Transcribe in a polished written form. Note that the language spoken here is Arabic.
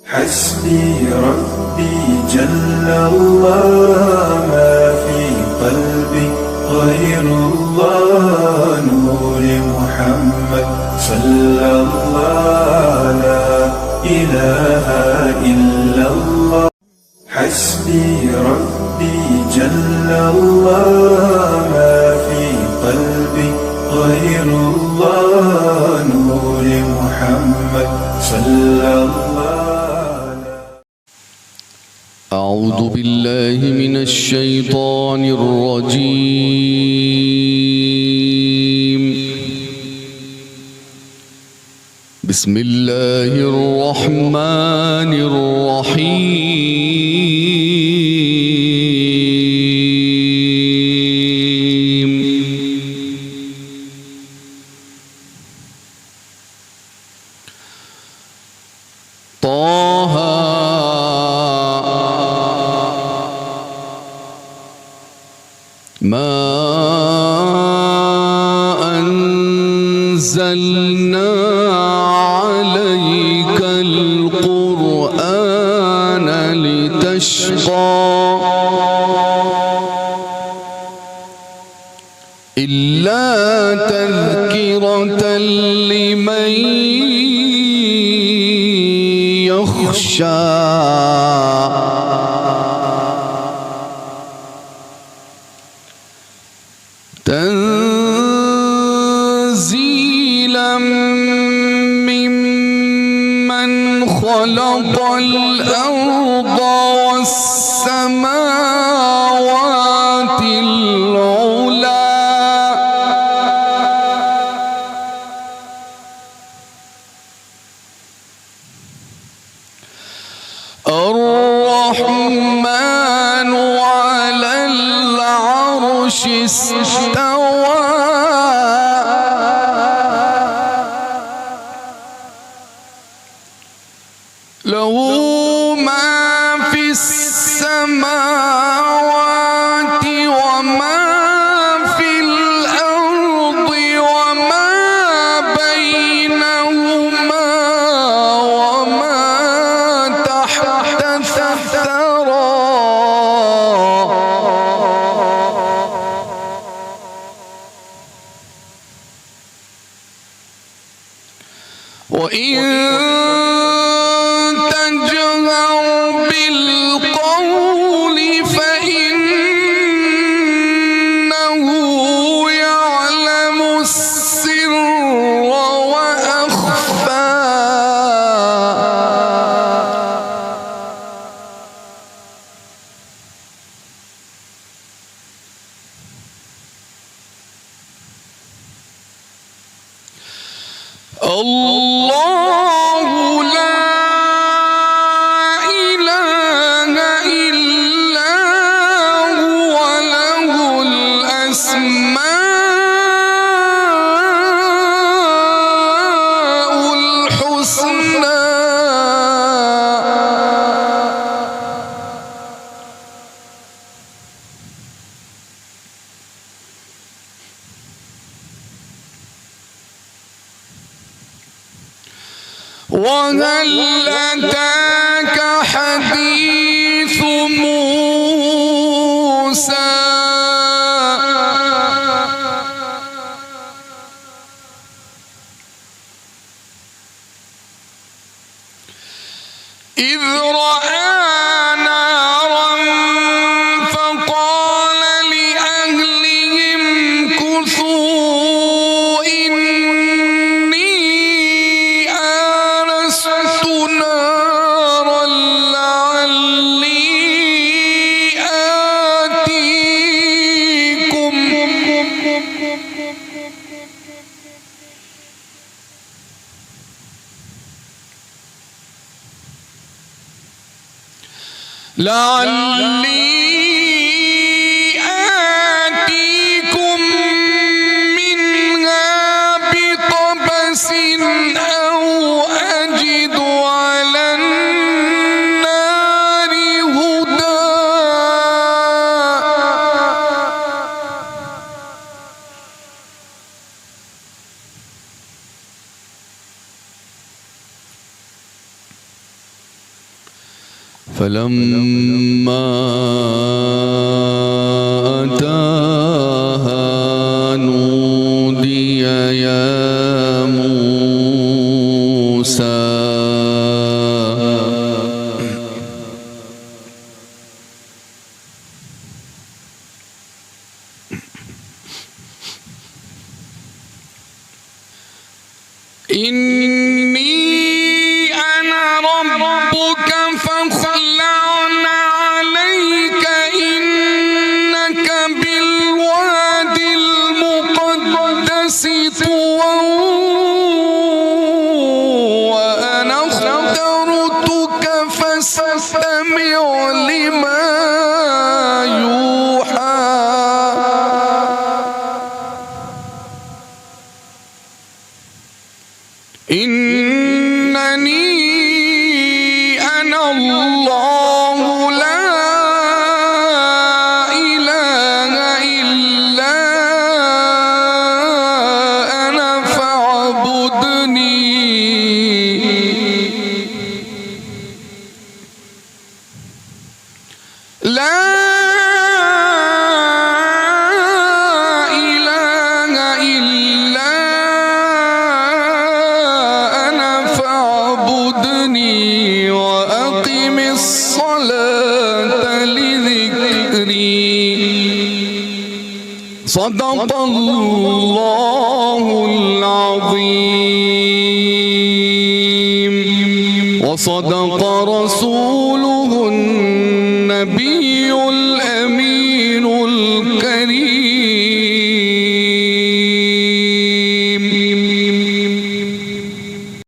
حسبي ربي جل الله، ما في قلبي غير الله. نور محمد صلى الله، لا إله إلا الله. حسبي ربي جل الله، ما في قلبي غير الله. نور محمد صلى الله. أعوذ بالله من الشيطان الرجيم. بسم الله الرحمن الرحيم. طه ما أنزلنا عليك القرآن لتشقى إلا تذكرة لمن يخشى. تنزيلا ممن خلق الأرض والسماوات العلى. الرحمن على العرش استوى. له ما في السماوات وما في الأرض وما بينهما وما تحت الثرى. وإن بالقول فإنه يعلم السر وأخفى. الله لا إله إلا هو، له الأسماء الحسنى. وهل أتاك حديث موسى؟ إذ رأى نارا فقال لأهلهم كثوا إني آنست نارا لعلي آتيكم منها بقبس أو أجد على النار هدى. فلما أتاها نودي يا موسى إني أنا ربك فاخلع عليك إنك بالواد المقدس طوى وأنا اخترتك فاستمع لما يوحى إنني أنا الله لا إله إلا أنا فاعبدني لا إله إلا وأقم الصلاة لذكري صدق الله العظيم وصدق رسوله